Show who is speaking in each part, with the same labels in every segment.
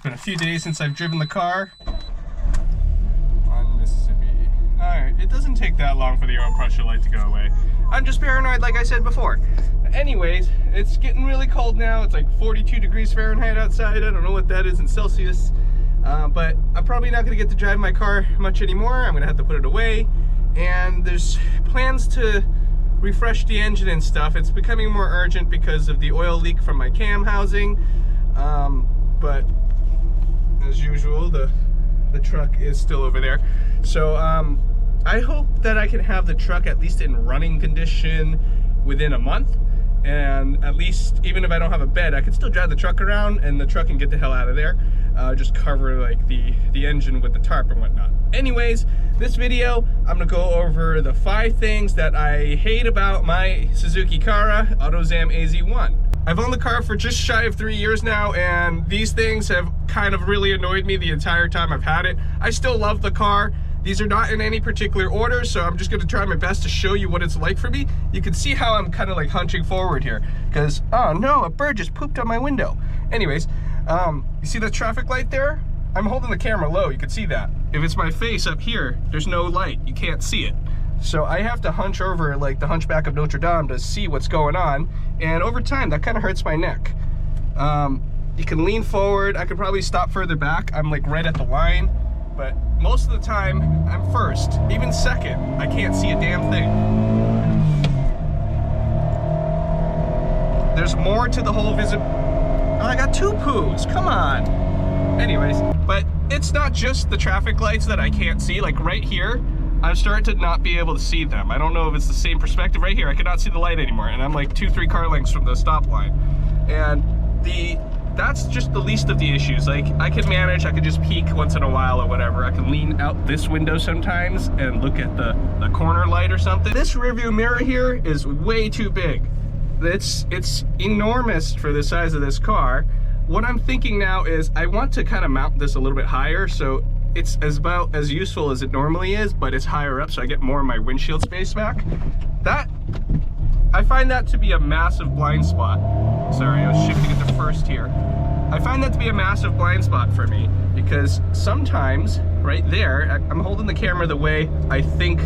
Speaker 1: been a few days since I've driven the car on Mississippi. Alright, it doesn't take that long for the oil pressure light to go away. I'm just paranoid like I said before. Anyways, it's getting really cold now. It's like 42 degrees Fahrenheit outside. I don't know what that is in Celsius. But I'm probably not going to get to drive my car much anymore. I'm going to have to put it away. And there's plans to refresh the engine and stuff. It's becoming more urgent because of the oil leak from my cam housing. But as usual, the truck is still over there. So I hope that I can have the truck at least in running condition within a month. And at least, even if I don't have a bed, I can still drive the truck around and the truck can get the hell out of there. Just cover like the engine with the tarp and whatnot. Anyways, this video, I'm gonna go over the 5 things that I hate about my Suzuki Cara Autozam AZ-1. I've owned the car for just shy of 3 years now, and these things have kind of really annoyed me the entire time I've had it. I still love the car. These are not in any particular order, so I'm just gonna try my best to show you what it's like for me. You can see how I'm kind of like hunching forward here, because, oh no, a bird just pooped on my window. Anyways, you see the traffic light there? I'm holding the camera low, you can see that. If it's my face up here, there's no light, you can't see it. So I have to hunch over like the Hunchback of Notre Dame to see what's going on, and over time, that kind of hurts my neck. You can lean forward, I could probably stop further back, I'm like right at the line, but most of the time, I'm first, even second, I can't see a damn thing. There's more to the whole oh, I got 2 poos, come on. Anyways, but it's not just the traffic lights that I can't see, like right here, I'm starting to not be able to see them. I don't know if it's the same perspective right here, I cannot see the light anymore, and I'm like 2-3 car lengths from the stop line. And that's just the least of the issues. Like, I can manage, I can just peek once in a while or whatever. I can lean out this window sometimes and look at the corner light or something. This rearview mirror here is way too big. It's enormous for the size of this car. What I'm thinking now is I want to kind of mount this a little bit higher, so it's about as useful as it normally is, but it's higher up so I get more of my windshield space back. I find that to be a massive blind spot. Sorry, I was shifting it to first here. I find that to be a massive blind spot for me because sometimes, right there, I'm holding the camera the way I think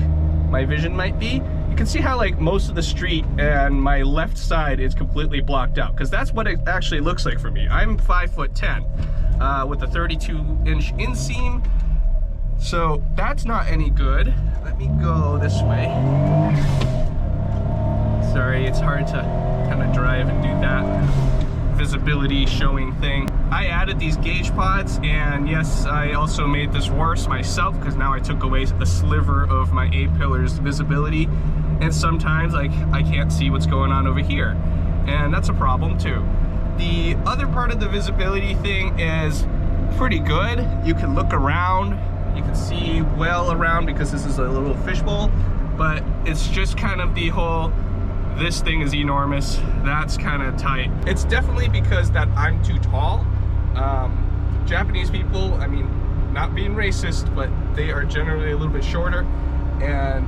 Speaker 1: my vision might be. You can see how like most of the street and my left side is completely blocked out because that's what it actually looks like for me. I'm 5'10" with a 32-inch inseam, so that's not any good. Let me go this way. Sorry, it's hard to kind of drive and do that visibility showing thing. I added these gauge pods, and yes, I also made this worse myself because now I took away a sliver of my A-pillar's visibility, and sometimes like I can't see what's going on over here, and that's a problem too. The other part of the visibility thing is pretty good. You can look around, you can see well around because this is a little fishbowl, but it's just kind of the whole, this thing is enormous, that's kind of tight. It's definitely because that I'm too tall. Japanese people, I mean, not being racist, but they are generally a little bit shorter, and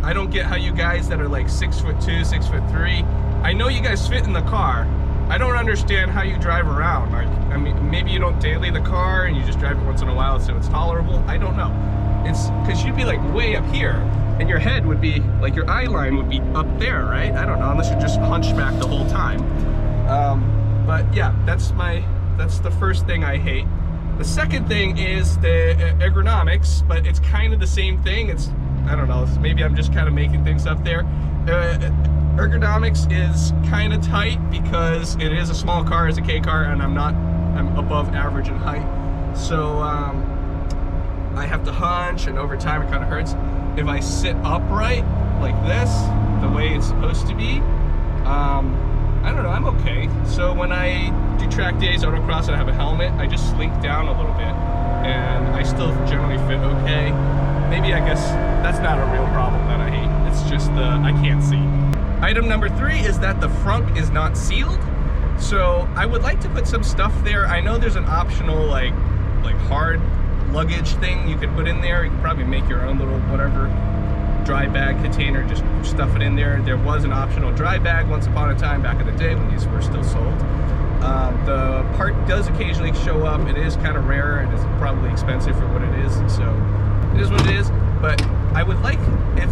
Speaker 1: I don't get how you guys that are like 6'2", 6'3", I know you guys fit in the car. I don't understand how you drive around. Like, I mean, maybe you don't daily the car and you just drive it once in a while so it's tolerable. I don't know. It's because you'd be like way up here, and your head would be, like your eye line would be up there, right? I don't know, unless you're just hunchback the whole time. But yeah, that's the first thing I hate. The second thing is the ergonomics, but it's kind of the same thing. I don't know, maybe I'm just kind of making things up there. Ergonomics is kind of tight because it is a small car, it's a K car, and I'm above average in height. So I have to hunch, and over time it kind of hurts. If I sit upright like this, the way it's supposed to be, I don't know, I'm okay. So when I do track days, autocross, and I have a helmet, I just slink down a little bit, and I still generally fit okay. Maybe, I guess, that's not a real problem that I hate. It's just I can't see. Item number 3 is that the frunk is not sealed. So I would like to put some stuff there. I know there's an optional like hard luggage thing you can put in there. You can probably make your own little whatever dry bag container, just stuff it in there. There was an optional dry bag once upon a time back in the day when these were still sold. The part does occasionally show up. It is kind of rare and it's probably expensive for what it is, so it is what it is. But I would like if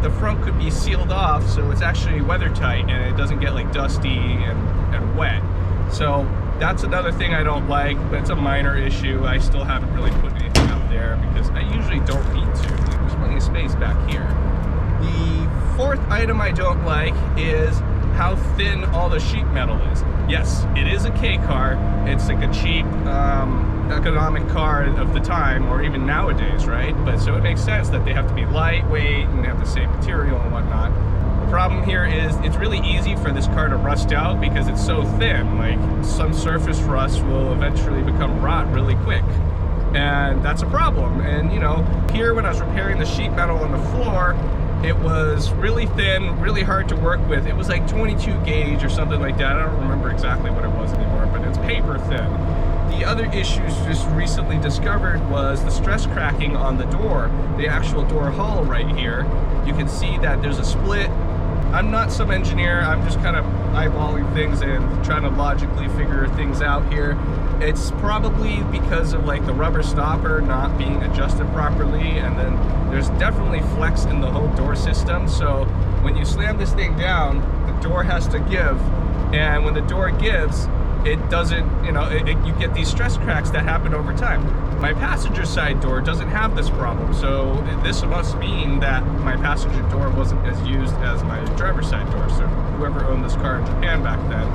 Speaker 1: the front could be sealed off so it's actually weather tight and it doesn't get like dusty and wet. So that's another thing I don't like, but it's a minor issue. I still haven't really put anything up there because I usually don't need to. There's plenty of space back here. The fourth item I don't like is how thin all the sheet metal is. Yes, it is a K car. It's like a cheap economic car of the time, or even nowadays, right? But so it makes sense that they have to be lightweight and have the same material and whatnot. The problem here is it's really easy for this car to rust out because it's so thin. Like, some surface rust will eventually become rot really quick. And that's a problem. And you know, here when I was repairing the sheet metal on the floor, it was really thin, really hard to work with. It was like 22 gauge or something like that. I don't remember exactly what it was anymore, but it's paper thin. The other issues just recently discovered was the stress cracking on the door, the actual door hull right here. You can see that there's a split. I'm not some engineer, I'm just kind of eyeballing things and trying to logically figure things out here. It's probably because of like the rubber stopper not being adjusted properly, and then there's definitely flex in the whole door system. So when you slam this thing down, the door has to give, and when the door gives, it doesn't, you know, you get these stress cracks that happen over time. My passenger side door doesn't have this problem, so this must mean that my passenger door wasn't as used as my driver's side door. So whoever owned this car in Japan back then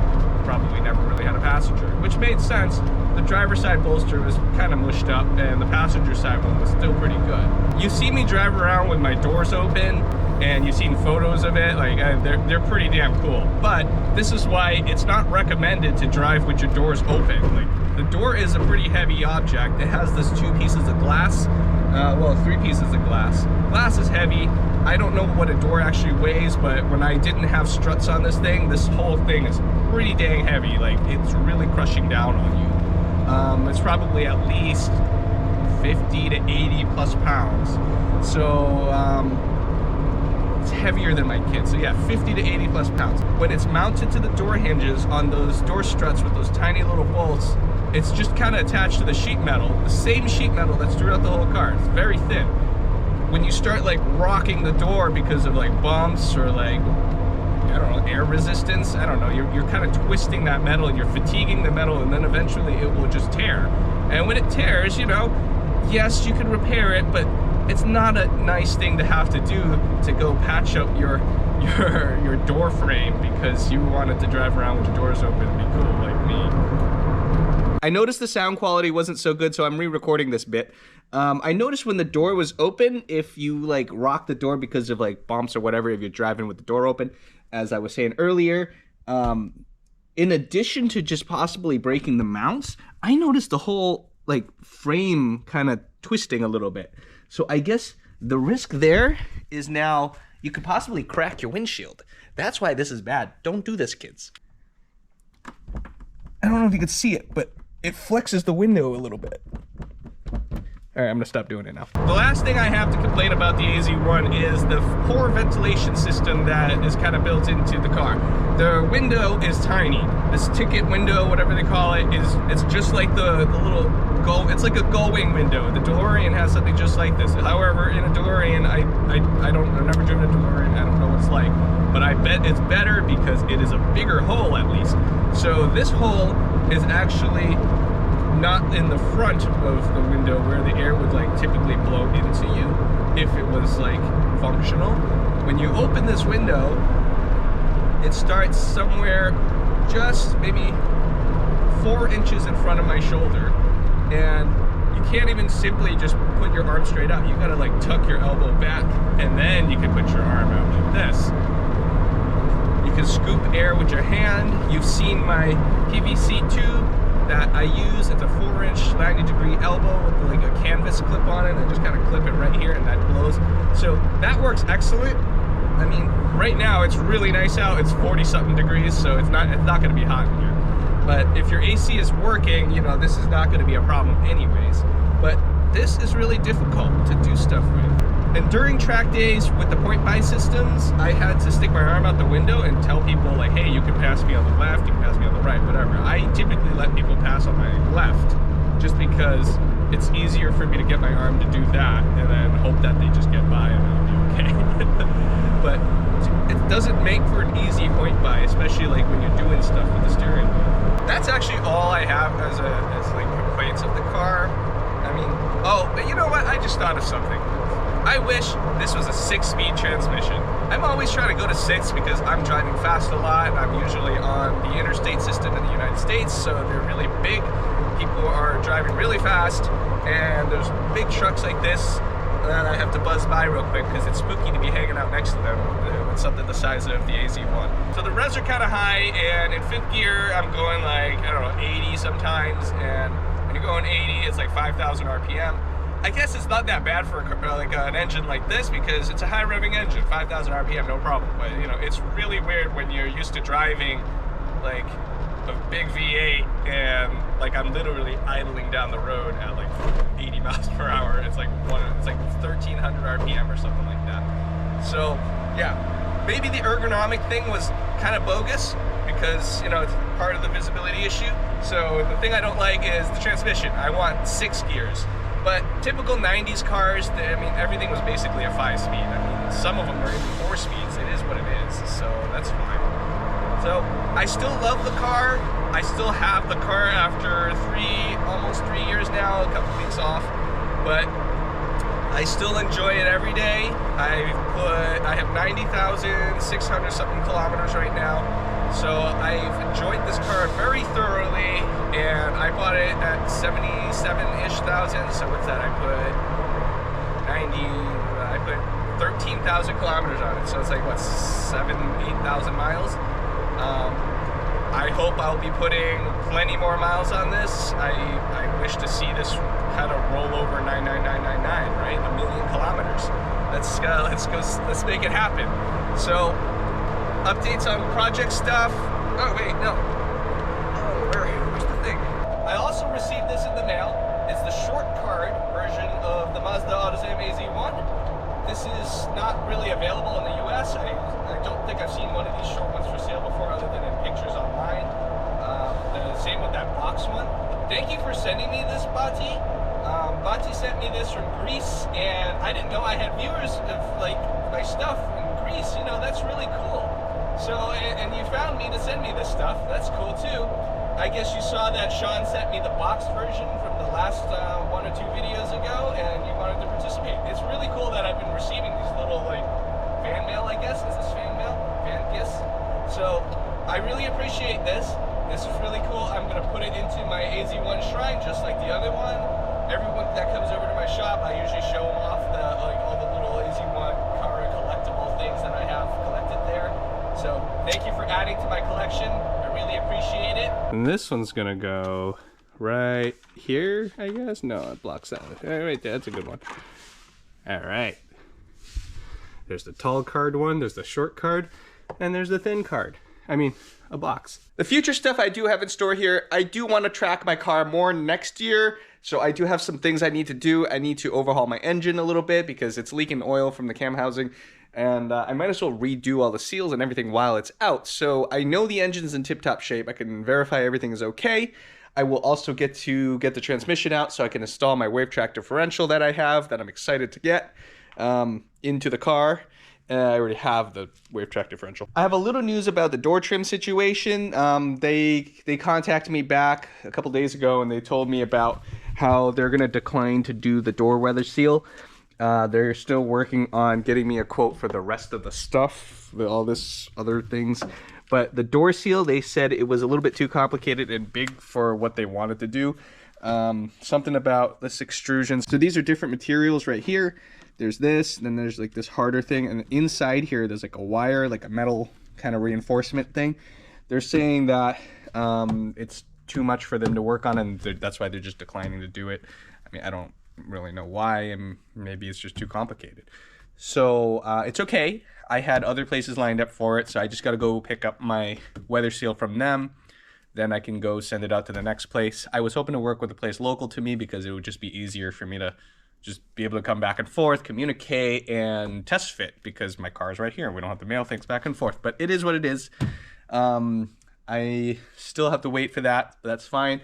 Speaker 1: probably never really had a passenger, which made sense. The driver's side bolster was kind of mushed up and the passenger side one was still pretty good. You see me drive around with my doors open, and you've seen photos of it, like they're pretty damn cool. But this is why it's not recommended to drive with your doors open. Like, the door is a pretty heavy object. It has this 2 pieces of glass, well, 3 pieces of glass. Glass is heavy. I don't know what a door actually weighs, but when I didn't have struts on this whole thing is pretty dang heavy. Like, it's really crushing down on you. It's probably at least 50 to 80 plus pounds. So, it's heavier than my kid. So yeah, 50 to 80 plus pounds. When it's mounted to the door hinges on those door struts with those tiny little bolts, it's just kind of attached to the sheet metal, the same sheet metal that's throughout the whole car. It's very thin. When you start like rocking the door because of like bumps or like, I don't know, air resistance, I don't know, you're kind of twisting that metal and you're fatiguing the metal, and then eventually it will just tear. And when it tears, you know, yes, you can repair it, but it's not a nice thing to have to do to go patch up your door frame because you wanted to drive around with your doors open and be cool like me. I noticed the sound quality wasn't so good, so I'm re-recording this bit. I noticed when the door was open, if you like rock the door because of like bumps or whatever, if you're driving with the door open, as I was saying earlier, in addition to just possibly breaking the mounts, I noticed the whole like frame kind of twisting a little bit. So I guess the risk there is now you could possibly crack your windshield. That's why this is bad. Don't do this, kids. I don't know if you can see it, but it flexes the window a little bit. All right, I'm gonna stop doing it now. The last thing I have to complain about the AZ-1 is the poor ventilation system that is kind of built into the car. The window is tiny. This ticket window, whatever they call it, it's just like the little it's like a gull-wing window. The DeLorean has something just like this. However, in a DeLorean, I've never driven a DeLorean, I don't know what it's like, but I bet it's better because it is a bigger hole at least. So this hole is actually not in the front of the window where the air would like typically blow into you if it was like functional. When you open this window, it starts somewhere just maybe 4 inches in front of my shoulder, and you can't even simply just put your arm straight out. You gotta like tuck your elbow back, and then you can put your arm out like this. You can scoop air with your hand. You've seen my PVC tube that I use. It's a 4-inch 90-degree elbow with like a canvas clip on it. I just kind of clip it right here and that blows. So that works excellent. I mean, right now it's really nice out. It's 40-something degrees, so it's not going to be hot in here. But if your AC is working, you know, this is not going to be a problem anyways. But this is really difficult to do stuff with. And during track days with the point buy systems, I had to stick my arm out the window and tell people like, hey, you can pass me on the left, you can pass me on the right, whatever. I typically let people pass on my left just because it's easier for me to get my arm to do that and then hope that they just get by and I'll be okay. But it doesn't make for an easy point buy, especially like when you're doing stuff with the steering wheel. That's actually all I have as like complaints of the car. I mean, oh, but you know what? I just thought of something. I wish this was a 6-speed transmission. I'm always trying to go to 6 because I'm driving fast a lot. I'm usually on the interstate system in the United States, so they're really big. People are driving really fast, and there's big trucks like this that I have to buzz by real quick because it's spooky to be hanging out next to them with something the size of the AZ-1. So the revs are kind of high, and in 5th gear, I'm going like, I don't know, 80 sometimes, and when you're going 80, it's like 5,000 RPM. I guess it's not that bad for like an engine like this because it's a high revving engine, 5,000 RPM, no problem. But you know, it's really weird when you're used to driving like a big V8 and like I'm literally idling down the road at like 80 miles per hour. It's like 1,300 RPM or something like that. So yeah, maybe the ergonomic thing was kind of bogus because, you know, it's part of the visibility issue. So the thing I don't like is the transmission. I want 6 gears. But typical 90s cars, I mean, everything was basically a 5-speed. I mean, some of them are even 4 speeds. It is what it is, so that's fine. So I still love the car. I still have the car after almost 3 years now, a couple weeks off. But I still enjoy it every day. I have 90,600 something kilometers right now. So I've enjoyed this car very thoroughly, and I bought it at 77-ish thousand. So what's that? I put 13,000 kilometers on it. So it's like what, 8,000 miles. I hope I'll be putting plenty more miles on this. I wish to see this kind of roll over 99999, right? 1 million kilometers. Let's make it happen. So updates on project stuff. Oh wait, no. Oh, where's the thing? I also received this in the mail. It's the short card version of the Mazda Autozam AZ-1. This is not really available in the US. I don't think I've seen one of these short ones for sale before other than in pictures online. The same with that box one. Thank you for sending me this, Bati. Bati sent me this from Greece, and I didn't know I had viewers of like my stuff in Greece. You know, that's really cool. So, and you found me to send me this stuff. That's cool too. I guess you saw that Sean sent me the box version from the last 1 or 2 videos ago, and you wanted to participate. It's really cool that I've been receiving these little like fan mail, I guess. Is this fan mail? Fan gifts? So, I really appreciate this. This is really cool. I'm gonna put it into my AZ-1 shrine, just like the other one. Everyone that comes over to my shop, I usually show them off all the little AZ-1 Cara collectible things that I have collected there. So thank you for adding to my collection. I really appreciate it. And this one's gonna go right here, I guess. No, it blocks that. Right there, that's a good one. All right. There's the tall card one, there's the short card, and there's the thin card. I mean, a box. The future stuff I do have in store here, I do want to track my car more next year. So I do have some things I need to do. I need to overhaul my engine a little bit because it's leaking oil from the cam housing. And I might as well redo all the seals and everything while it's out. So I know the engine's in tip-top shape. I can verify everything is okay. I will also get the transmission out so I can install my wave track differential that I have that I'm excited to get into the car. I already have the wave track differential. I have a little news about the door trim situation. They contacted me back a couple days ago and they told me about how they're gonna decline to do the door weather seal. They're still working on getting me a quote for the rest of the stuff, all this other things. But the door seal, they said it was a little bit too complicated and big for what they wanted to do. Something about this extrusion. So these are different materials right here. There's this, and then there's like this harder thing, and inside here there's like a wire, like a metal kind of reinforcement thing. They're saying that it's too much for them to work on, and that's why they're just declining to do it. I mean, I don't really know why, and maybe it's just too complicated. So it's okay. I had other places lined up for it, so I just got to go pick up my weather seal from them. Then I can go send it out to the next place. I was hoping to work with a place local to me because it would just be easier for me to just be able to come back and forth, communicate, and test fit, because my car is right here. We don't have to mail things back and forth, but it is what it is. I still have to wait for that, but that's fine.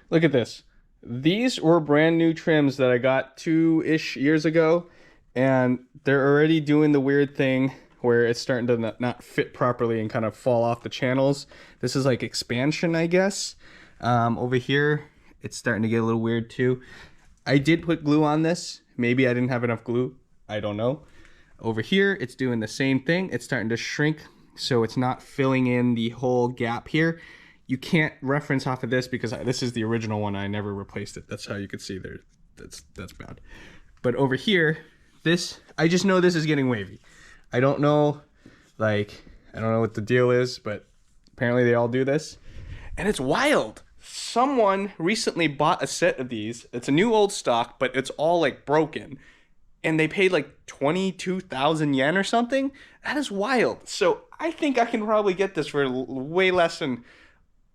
Speaker 1: Look at this. These were brand new trims that I got 2-ish years ago, and they're already doing the weird thing where it's starting to not fit properly and kind of fall off the channels. This is like expansion, I guess. Over here, it's starting to get a little weird too. I did put glue on this. Maybe I didn't have enough glue. I don't know. Over here, it's doing the same thing. It's starting to shrink, so it's not filling in the whole gap here. You can't reference off of this because this is the original one. I never replaced it. That's how you can see there. That's bad. But over here, this, I just know this is getting wavy. I don't know, like, I don't know what the deal is, but apparently they all do this. And it's wild. Someone recently bought a set of these. It's a new old stock, but it's all like broken. And they paid like 22,000 yen or something. That is wild. So I think I can probably get this for way less than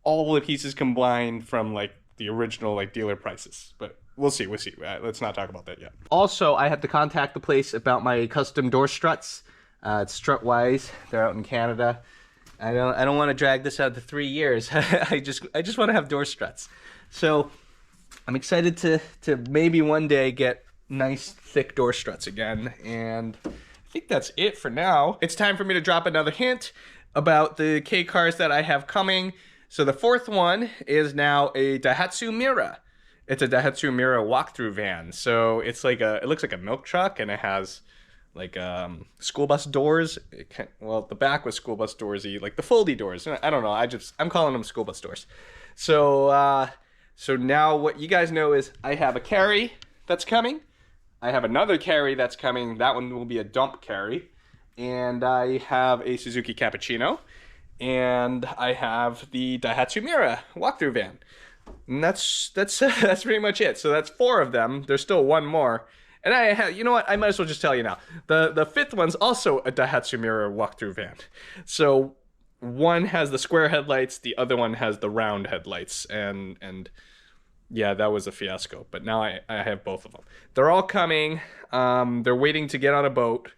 Speaker 1: all the pieces combined from like the original like dealer prices. But we'll see. Let's not talk about that yet. Also, I have to contact the place about my custom door struts. It's Strutwise. They're out in Canada. I don't want to drag this out to 3 years. I just want to have door struts. So I'm excited to maybe one day get nice thick door struts again. And I think that's it for now. It's time for me to drop another hint about the K cars that I have coming. So the fourth one is now a Daihatsu Mira. It's a Daihatsu Mira walkthrough van. So it's like it looks like a milk truck, and it has like school bus doors. Well, the back was school bus doorsy, like the foldy doors. I don't know. I'm calling them school bus doors. So so now what you guys know is I have a carry that's coming. I have another carry that's coming. That one will be a dump carry, and I have a Suzuki Cappuccino, and I have the Daihatsu Mira walkthrough van. And that's pretty much it. So that's 4 of them. There's still one more. And I have, you know what? I might as well just tell you now. The 5th one's also a Daihatsu Mira walkthrough van. So one has the square headlights, the other one has the round headlights, and yeah, that was a fiasco. But now I have both of them. They're all coming. They're waiting to get on a boat,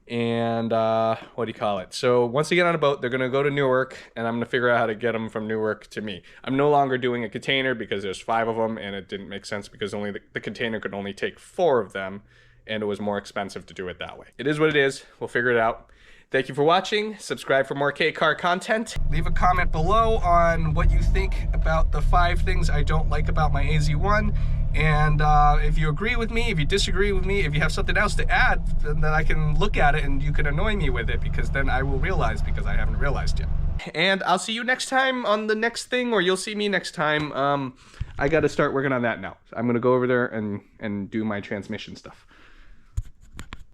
Speaker 1: and what do you call it? So once they get on a boat, they're gonna go to Newark, and I'm gonna figure out how to get them from Newark to me. I'm no longer doing a container because there's 5 of them, and it didn't make sense because only the container could only take 4 of them, and it was more expensive to do it that way. It is what it is. We'll figure it out. Thank you for watching. Subscribe for more K-Car content. Leave a comment below on what you think about the 5 things I don't like about my AZ-1. And if you agree with me, if you disagree with me, if you have something else to add, then I can look at it and you can annoy me with it, because then I will realize, because I haven't realized yet. And I'll see you next time on the next thing, or you'll see me next time. I got to start working on that now. I'm going to go over there and do my transmission stuff.